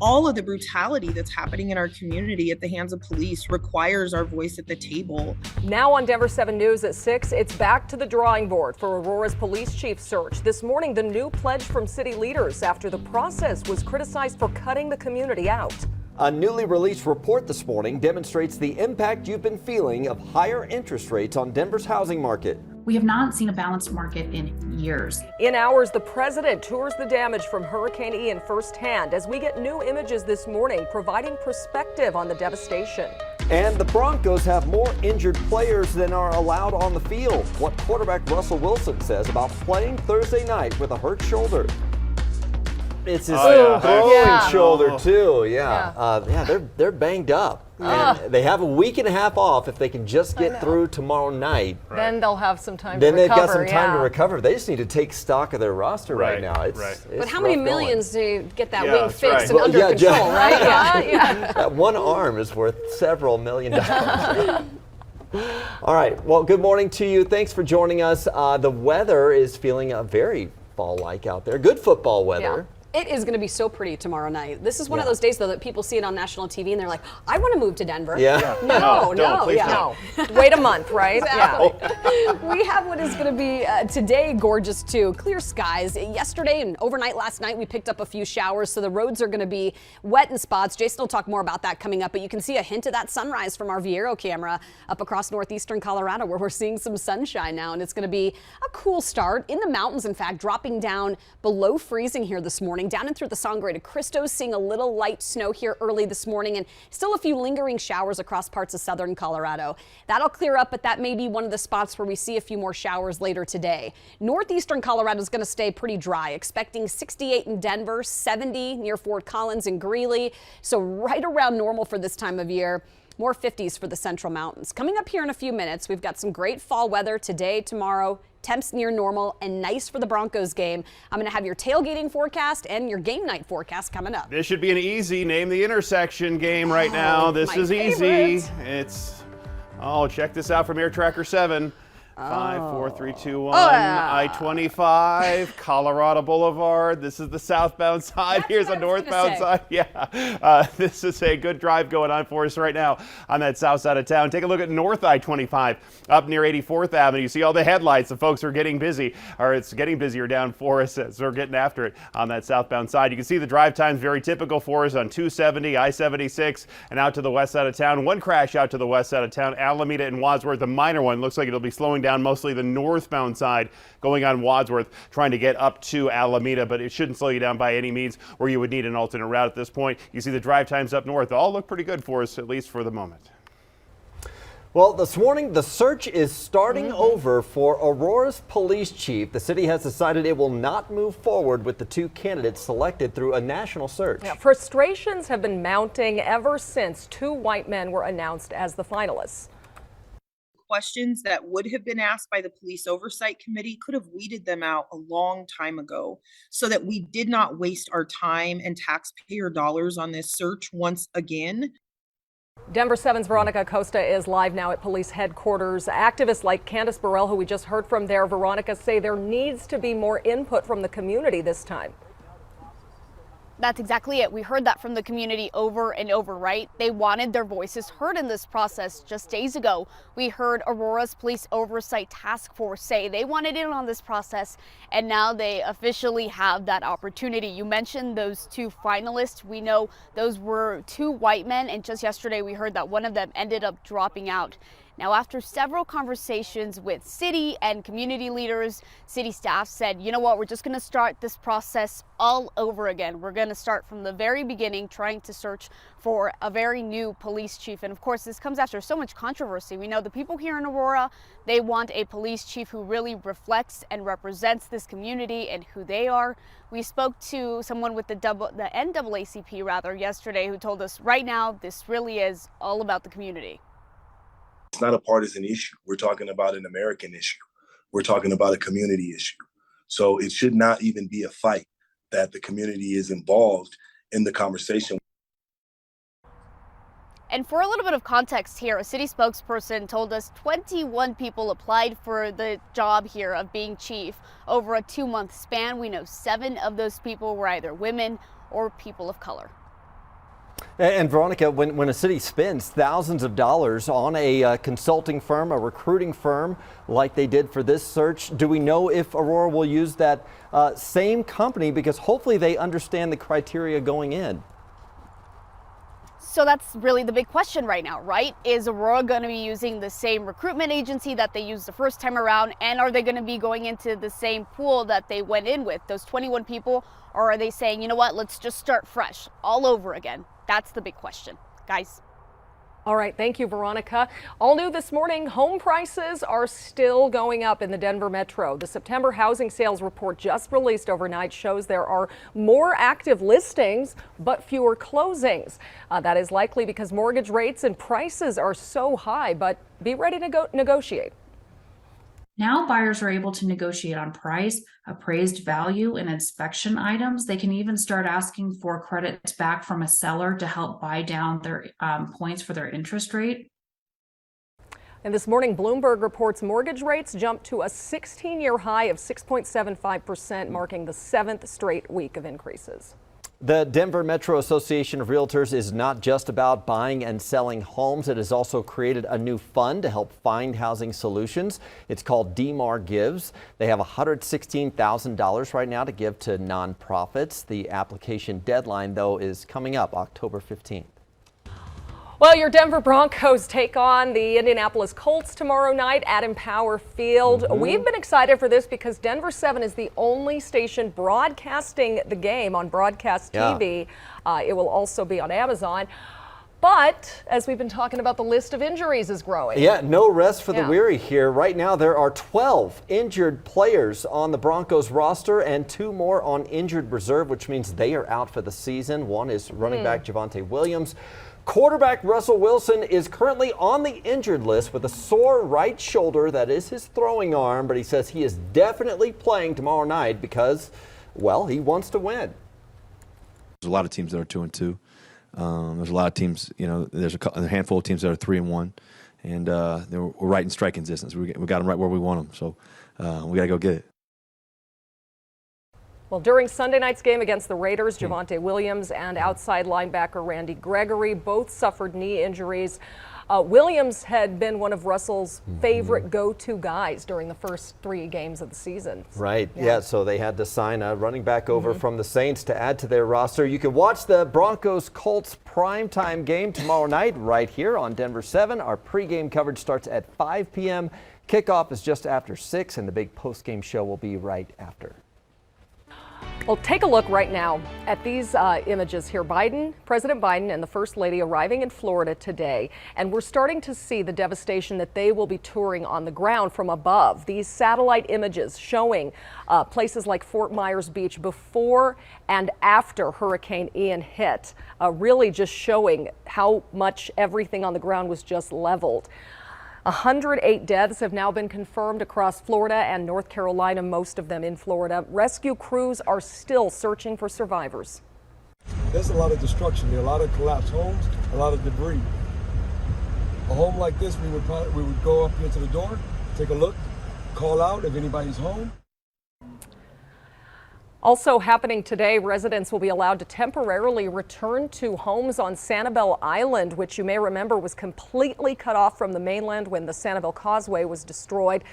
All of the brutality that's happening in our community at the hands of police requires our voice at the table. Now on Denver 7 News at 6, it's back to the drawing board for Aurora's police chief search. This morning, the new pledge from city leaders after the process was criticized for cutting the community out. A newly released report this morning demonstrates the impact you've been feeling of higher interest rates on Denver's housing market. We have not seen a balanced market in years. In hours, the president tours the damage from Hurricane Ian firsthand as we get new images this morning providing perspective on the devastation. And the Broncos have more injured players than are allowed on the field. What quarterback Russell Wilson says about playing Thursday night with a hurt shoulder. It's his throwing shoulder too. They're banged up. And they have a week and a half off if they can just get through tomorrow night. Right. Then they'll have some time to recover. Then they've got some time to recover. They just need to take stock of their roster right now. It's but how many millions to get that wing fixed and well, under control, right? That one arm is worth several $1 million. All right. Well, good morning to you. Thanks for joining us. The weather is feeling very fall-like out there. Good football weather. Yeah. It is going to be so pretty tomorrow night. This is one of those days, though, that people see it on national TV and they're like, I want to move to Denver. No. Wait a month, right? Exactly. We have what is going to be today gorgeous, too. Clear skies. Yesterday and overnight last night, we picked up a few showers, so the roads are going to be wet in spots. Jason will talk more about that coming up, but you can see a hint of that sunrise from our Viero camera up across northeastern Colorado, where we're seeing some sunshine now, and it's going to be a cool start. In the mountains, in fact, dropping down below freezing here this morning. Down and through the Sangre de Cristo, seeing a little light snow here early this morning and still a few lingering showers across parts of southern Colorado. That'll clear up, but that may be one of the spots where we see a few more showers later today. Northeastern Colorado is going to stay pretty dry, expecting 68 in Denver, 70 near Fort Collins and Greeley. So right around normal for this time of year. More 50s for the Central Mountains. Coming up here in a few minutes, we've got some great fall weather today, tomorrow. Temps near normal and nice for the Broncos game. I'm going to have your tailgating forecast and your game night forecast coming up. This should be an easy name the intersection game right now. This is easy. Check this out from Air Tracker 7. 5, 4, 3, 2, 1. I-25, Colorado Boulevard. This is the southbound side. Here's the northbound side. This is a good drive going on for us right now on that south side of town. Take a look at North I-25 up near 84th Avenue. You see all the headlights. The folks are getting busy, or it's getting busier down for us as we're getting after it on that southbound side. You can see the drive times very typical for us on 270, I-76, and out to the west side of town. One crash out to the west side of town, Alameda and Wadsworth, a minor one. Looks like it'll be slowing down mostly the northbound side going on Wadsworth, trying to get up to Alameda, but it shouldn't slow you down by any means where you would need an alternate route at this point. You see the drive times up north all look pretty good for us, at least for the moment. Well, this morning, the search is starting over for Aurora's police chief. The city has decided it will not move forward with the two candidates selected through a national search. Frustrations have been mounting ever since two white men were announced as the finalists. Questions that would have been asked by the Police Oversight Committee could have weeded them out a long time ago so that we did not waste our time and taxpayer dollars on this search once again. Denver 7's Veronica Costa is live now at police headquarters. Activists like Candace Burrell, who we just heard from there, Veronica, say there needs to be more input from the community this time. That's exactly it. We heard that from the community over and over, right? They wanted their voices heard in this process. Just days ago, we heard Aurora's Police Oversight Task Force say they wanted in on this process, and now they officially have that opportunity. You mentioned those two finalists. We know those were two white men, and just yesterday we heard that one of them ended up dropping out. Now, after several conversations with city and community leaders, city staff said, you know what, we're just going to start this process all over again. We're going to start from the very beginning, trying to search for a very new police chief. And of course, this comes after so much controversy. We know the people here in Aurora, they want a police chief who really reflects and represents this community and who they are. We spoke to someone with the NAACP yesterday who told us right now, this really is all about the community. It's not a partisan issue. We're talking about an American issue. We're talking about a community issue. So it should not even be a fight that the community is involved in the conversation. And for a little bit of context here, a city spokesperson told us 21 people applied for the job here of being chief over a 2-month span. We know 7 of those people were either women or people of color. And Veronica, when a city spends thousands of dollars on a consulting firm, a recruiting firm like they did for this search, do we know if Aurora will use that same company? Because hopefully they understand the criteria going in. So that's really the big question right now, right? Is Aurora going to be using the same recruitment agency that they used the first time around? And are they going to be going into the same pool that they went in with, those 21 people? Or are they saying, you know what, let's just start fresh all over again? That's the big question, guys. All right, thank you, Veronica. All new this morning, home prices are still going up in the Denver metro. The September housing sales report just released overnight shows there are more active listings, but fewer closings. That is likely because mortgage rates and prices are so high, but be ready to negotiate. Now buyers are able to negotiate on price, appraised value, and inspection items. They can even start asking for credits back from a seller to help buy down their points for their interest rate. And this morning, Bloomberg reports mortgage rates jumped to a 16-year high of 6.75%, marking the 7th straight week of increases. The Denver Metro Association of Realtors is not just about buying and selling homes. It has also created a new fund to help find housing solutions. It's called DMAR Gives. They have $116,000 right now to give to nonprofits. The application deadline, though, is coming up October 15th. Well, your Denver Broncos take on the Indianapolis Colts tomorrow night at Empower Field. We've been excited for this because Denver 7 is the only station broadcasting the game on broadcast TV. It will also be on Amazon. But as we've been talking about, the list of injuries is growing. Yeah, no rest for the weary here. Right now, there are 12 injured players on the Broncos roster and 2 more on injured reserve, which means they are out for the season. One is running back Javonte Williams. Quarterback Russell Wilson is currently on the injured list with a sore right shoulder. That is his throwing arm, but he says he is definitely playing tomorrow night because, well, he wants to win. There's a lot of teams that are 2-2. There's a lot of teams, you know, there's a handful of teams that are 3-1, and we're right in striking distance. We got them right where we want them, so we got to go get it. Well, during Sunday night's game against the Raiders, Javonte Williams and outside linebacker Randy Gregory both suffered knee injuries. Williams had been one of Russell's favorite go-to guys during the first 3 games of the season. Right, yeah, so they had to sign a running back over from the Saints to add to their roster. You can watch the Broncos-Colts primetime game tomorrow night right here on Denver 7. Our pregame coverage starts at 5 p.m. Kickoff is just after 6, and the big postgame show will be right after. Well, take a look right now at these images here. President Biden and the First Lady arriving in Florida today, and we're starting to see the devastation that they will be touring on the ground from above. These satellite images showing places like Fort Myers Beach before and after Hurricane Ian hit, really just showing how much everything on the ground was just leveled. 108 deaths have now been confirmed across Florida and North Carolina, most of them in Florida. Rescue crews are still searching for survivors. There's a lot of destruction there, a lot of collapsed homes, a lot of debris. A home like this, we would go up here to the door, take a look, call out if anybody's home. Also happening today, residents will be allowed to temporarily return to homes on Sanibel Island, which you may remember was completely cut off from the mainland when the Sanibel Causeway was destroyed.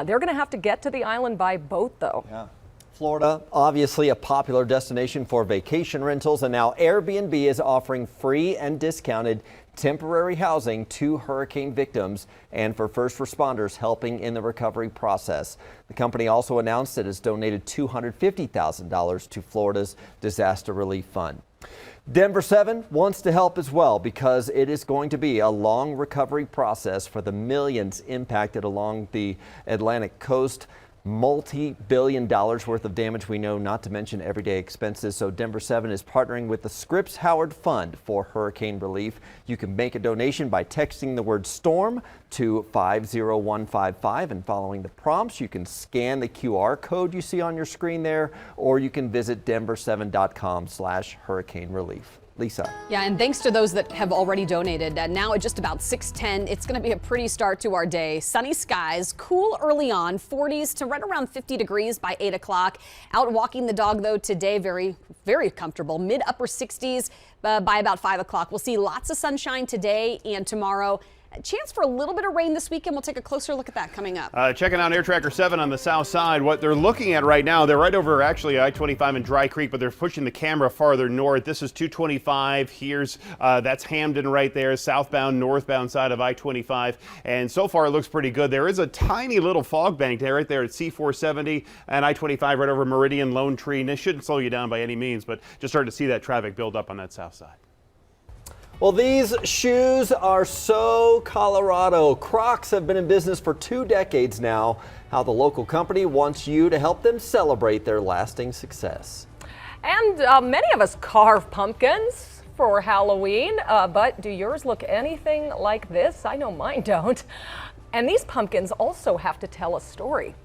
They're going to have to get to the island by boat, though. Yeah. Florida, obviously a popular destination for vacation rentals, and now Airbnb is offering free and discounted temporary housing to hurricane victims and for first responders helping in the recovery process. The company also announced it has donated $250,000 to Florida's disaster relief fund. Denver 7 wants to help as well because it is going to be a long recovery process for the millions impacted along the Atlantic coast. Multi-billion dollars worth of damage, we know, not to mention everyday expenses. So Denver 7 is partnering with the Scripps Howard Fund for hurricane relief. You can make a donation by texting the word storm to 50155 and following the prompts. You can scan the QR code you see on your screen there, or you can visit denver7.com/hurricane relief. Lisa. Yeah, and thanks to those that have already donated. Now at just about 6:10, it's going to be a pretty start to our day. Sunny skies, cool early on, 40s to right around 50 degrees by 8 o'clock. Out walking the dog, though, today, very, very comfortable. Mid-upper 60s by about 5 o'clock. We'll see lots of sunshine today and tomorrow. A chance for a little bit of rain this weekend. We'll take a closer look at that coming up. Checking out Air Tracker 7 on the south side. What they're looking at right now, they're right over actually I-25 and Dry Creek, but they're pushing the camera farther north. This is 225. Here's that's Hamden right there, southbound, northbound side of I-25. And so far it looks pretty good. There is a tiny little fog bank there right there at C-470 and I-25 right over Meridian, Lone Tree. And this shouldn't slow you down by any means, but just starting to see that traffic build up on that south side. Well, these shoes are so Colorado. Crocs have been in business for 2 decades now. How the local company wants you to help them celebrate their lasting success. And many of us carve pumpkins for Halloween, but do yours look anything like this? I know mine don't. And these pumpkins also have to tell a story.